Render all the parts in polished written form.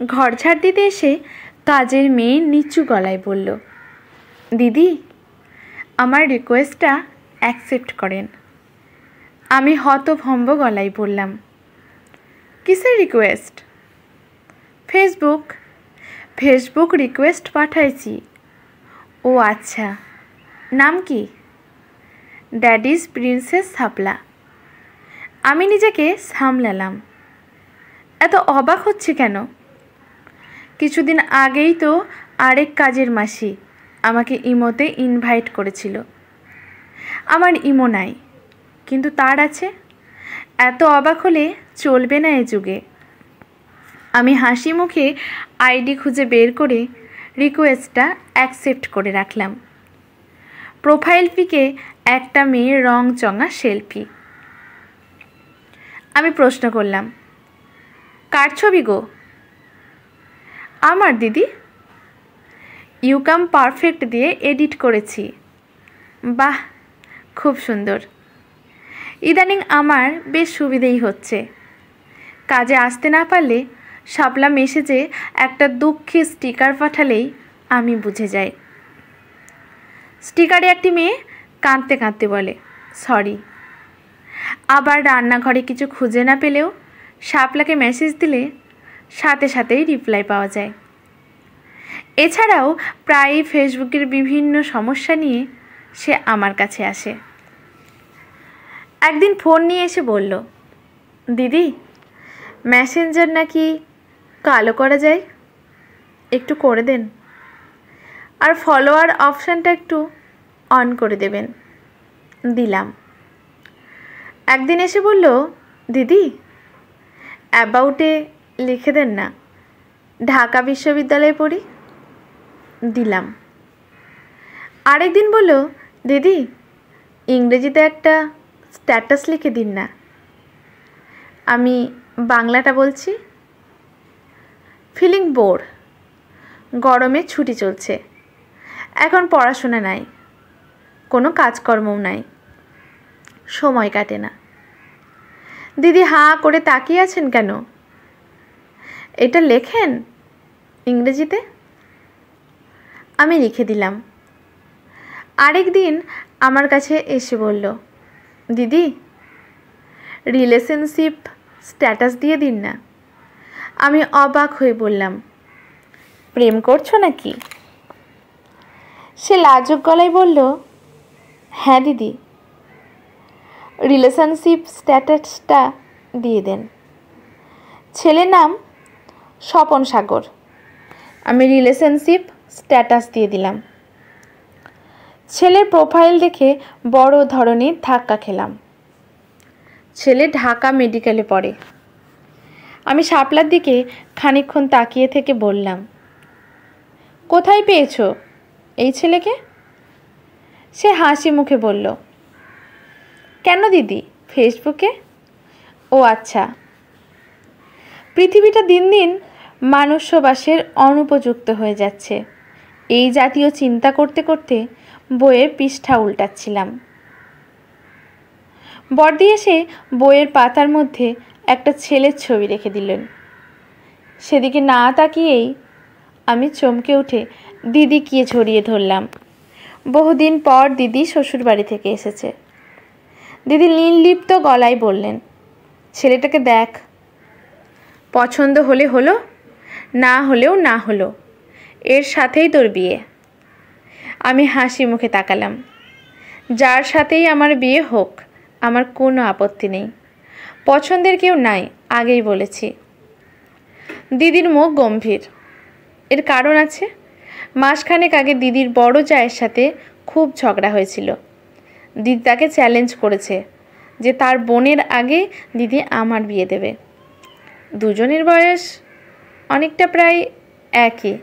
ঘর ঝাড় দিতে এসে কাজের মেয়ে নিচু গলায় বলল, দিদি আমার রিকোয়েস্টটা অ্যাকসেপ্ট করেন। আমি হতভম্ব গলায় বললাম, কিসের রিকোয়েস্ট? ফেসবুক রিকোয়েস্ট পাঠাইছি। ও আচ্ছা, নাম কি? ড্যাডিজ প্রিন্সেস শাপলা। আমি নিজেকে সামলালাম। এত অবাক হচ্ছে কেন? কিছুদিন আগেই তো আরেক কাজের মাসি আমাকে ইমোতে ইনভাইট করেছিল। আমার ইমো নাই, কিন্তু তার আছে। এত অবাক হলে চলবে না এ যুগে। আমি হাসি মুখে আইডি খুঁজে বের করে রিকোয়েস্টটা অ্যাকসেপ্ট করে রাখলাম। প্রোফাইল পিকে একটা মেয়ের রং চঙা সেলফি। আমি প্রশ্ন করলাম, কার ছবি গো? আমার দিদি। ইউ কাম পারফেক্ট দিয়ে এডিট করেছি। বাহ, খুব সুন্দর। ইদানিং আমার বেশ সুবিধেই হচ্ছে। কাজে আসতে না পারলে শাপলা মেসেজে একটা দুঃখী স্টিকার পাঠালেই আমি বুঝে যাই। স্টিকারে একটি মেয়ে কাঁদতে কাঁদতে বলে, সরি। আবার রান্নাঘরে কিছু খুঁজে না পেলেও শাপলাকে মেসেজ দিলে সাথে সাথেই রিপ্লাই পাওয়া যায়। এছাড়াও প্রায়ই ফেসবুকের বিভিন্ন সমস্যা নিয়ে সে আমার কাছে আসে। একদিন ফোন নিয়ে এসে বলল, দিদি মেসেঞ্জার নাকি কালো করা যায়, একটু করে দেন, আর ফলোয়ার অপশানটা একটু অন করে দেবেন। দিলাম। একদিন এসে বলল, দিদি অ্যাবাউটে লিখে দেন না, ঢাকা বিশ্ববিদ্যালয়ে পড়ি। দিলাম। আরেকদিন বলল, দিদি ইংরেজিতে একটা স্ট্যাটাস লিখে দিন না। আমি বাংলাটা বলছি। Feeling bore. গরমে ছুটি চলছে, এখন পড়াশোনা নাই, কোনো কাজকর্মও নাই, সময় কাটে না। দিদি হাঁ করে তাকিয়ে আছেন কেন? এটা লেখেন ইংরেজিতে। আমি লিখে দিলাম। আরেক দিন আমার কাছে এসে বলল, দিদি রিলেশনশিপ স্ট্যাটাস দিয়ে দিন না। আমি অবাক হয়ে বললাম, প্রেম করছো নাকি? সে লাজুক গলায় বলল, হ্যাঁ দিদি, রিলেশনশিপ স্ট্যাটাসটা দিয়ে দেন। ছেলের নাম স্বপন সাগর। আমি রিলেশনশিপ স্ট্যাটাস দিয়ে দিলাম। ছেলের প্রোফাইল দেখে বড় ধরনের ধাক্কা খেলাম। ছেলে ঢাকা মেডিকেলে পড়ে। আমি শাপলার দিকে খানিকক্ষণ তাকিয়ে থেকে বললাম, কোথায় পেয়েছো এই ছেলেকে? সে হাসি মুখে বলল, কেন দিদি, ফেসবুকে। ও আচ্ছা। পৃথিবীটা দিন দিন মানুষ্যবাসের অনুপযুক্ত হয়ে যাচ্ছে। এই জাতীয় চিন্তা করতে করতে বইয়ের পৃষ্ঠা উল্টাচ্ছিলাম। বড়দি এসে বইয়ের পাতার মধ্যে একটা ছেলের ছবি রেখে দিলেন। সেদিকে না তাকিয়েই আমি চমকে উঠে দিদিকে ছড়িয়ে ধরলাম। বহুদিন পর দিদি শ্বশুরবাড়ি থেকে এসেছে। দিদি নির্লিপ্ত গলায় বললেন, ছেলেটাকে দেখ, পছন্দ হলে হলো, না হলেও না হলো, এর সাথেই তোর বিয়ে। আমি হাসি মুখে তাকালাম। যার সাথেই আমার বিয়ে হোক, আমার কোনো আপত্তি নেই। পছন্দের কেউ নাই, আগেই বলেছি। দিদির মুখ গম্ভীর। এর কারণ আছে। মাসখানেক আগে দিদির বড় জায়ের সাথে খুব ঝগড়া হয়েছিল। দিদি তাকে চ্যালেঞ্জ করেছে যে তার বোনের আগে দিদি আমার বিয়ে দেবে। দুজনের বয়স অনেকটা প্রায় একই।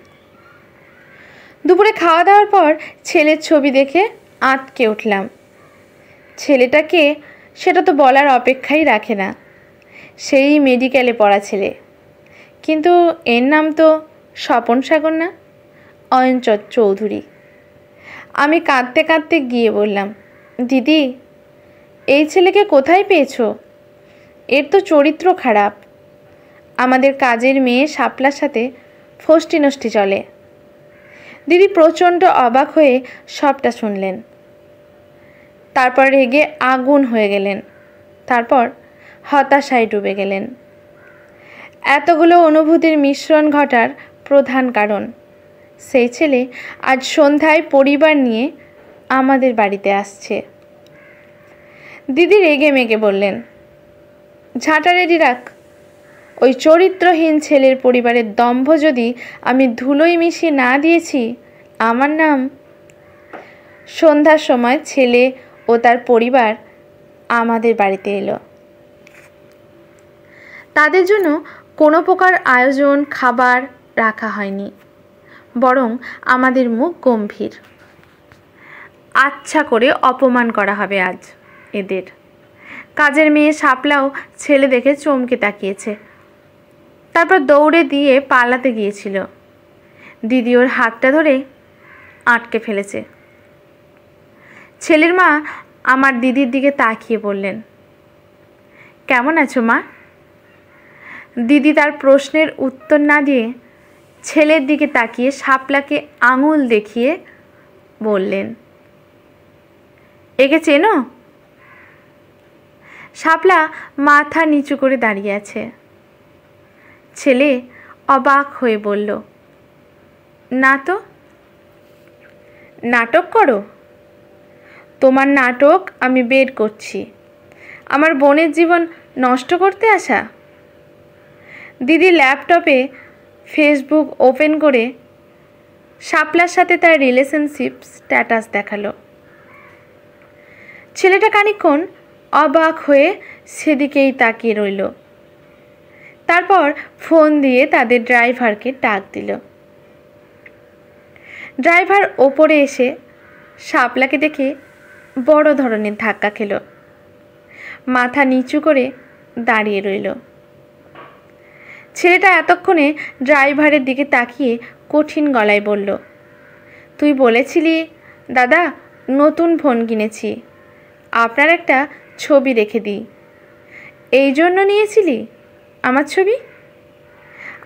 দুপুরে খাওয়া দাওয়ার পর ছেলের ছবি দেখে আঁতকে উঠলাম। ছেলেটাকে সেটা তো বলার অপেক্ষাই রাখে না। সেই মেডিকেলে পড়া ছেলে, কিন্তু এর নাম তো স্বপন সাগর না, অয়ন চৌধুরী। আমি কাঁদতে কাঁদতে গিয়ে বললাম, দিদি এই ছেলেকে কোথায় পেয়েছো? এর তো চরিত্র খারাপ। আমাদের কাজের মেয়ে শাপলার সাথে ফষ্টি নষ্টি চলে। দিদি প্রচণ্ড অবাক হয়ে সবটা শুনলেন। তারপর রেগে আগুন হয়ে গেলেন। তারপর হতাশায় ডুবে গেলেন। এতগুলো অনুভূতির মিশ্রণ ঘটার প্রধান কারণ সেই ছেলে আজ সন্ধ্যায় পরিবার নিয়ে আমাদের বাড়িতে আসছে। দিদি রেগে মেগে বললেন, ঝাঁটা রেডি রাখ। ওই চরিত্রহীন ছেলের পরিবারের দম্ভ যদি আমি ধুলোয় মিশিয়ে না দিয়েছি, আমার নাম। সন্ধ্যার সময় ছেলে ও তার পরিবার আমাদের বাড়িতে এলো। তাদের জন্য কোনো প্রকার আয়োজন খাবার রাখা হয়নি, বরং আমাদের মুখ গম্ভীর। আচ্ছা করে অপমান করা হবে আজ এদের। কাজের মেয়ে শাপলাও ছেলে দেখে চমকে তাকিয়েছে। তারপর দৌড়ে দিয়ে পালাতে গিয়েছিল। দিদি ওর হাতটা ধরে আটকে ফেলেছে। ছেলের মা আমার দিদির দিকে তাকিয়ে বললেন, কেমন আছো মা? দিদি তার প্রশ্নের উত্তর না দিয়ে ছেলের দিকে তাকিয়ে শাপলাকে আঙুল দেখিয়ে বললেন, একে চেনো? শাপলা মাথা নিচু করে দাঁড়িয়ে আছে। ছেলে অবাক হয়ে বলল, না তো। নাটক করো? তোমার নাটক আমি বের করছি। আমার বোনের জীবন নষ্ট করতে আসা? দিদি ল্যাপটপে ফেসবুক ওপেন করে শাপলার সাথে তার রিলেশনশিপ স্ট্যাটাস দেখালো। ছেলেটা খানিকক্ষণ অবাক হয়ে সেদিকেই তাকিয়ে রইল। তারপর ফোন দিয়ে তাদের ড্রাইভারকে ডাক দিল। ড্রাইভার ওপরে এসে শাপলাকে দেখে বড় ধরনের ধাক্কা খেল। মাথা নিচু করে দাঁড়িয়ে রইল। ছেলেটা এতক্ষণে ড্রাইভারের দিকে তাকিয়ে কঠিন গলায় বলল, তুই বলেছিলি দাদা নতুন ফোন কিনেছি, আপনার একটা ছবি রেখে দিই, এই জন্য নিয়েছিলি আমার ছবি?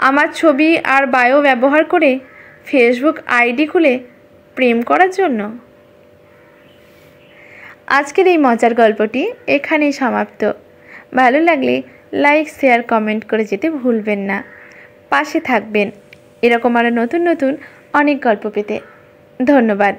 আমার ছবি আর বায়ো ব্যবহার করে ফেসবুক আইডি খুলে প্রেম করার জন্য? আজকের এই মজার গল্পটি এখানেই সমাপ্ত। ভালো লাগলে লাইক শেয়ার কমেন্ট করে যেতে ভুলবেন না। পাশে থাকবেন এরকম আরও নতুন নতুন অনেক গল্প পেতে। ধন্যবাদ।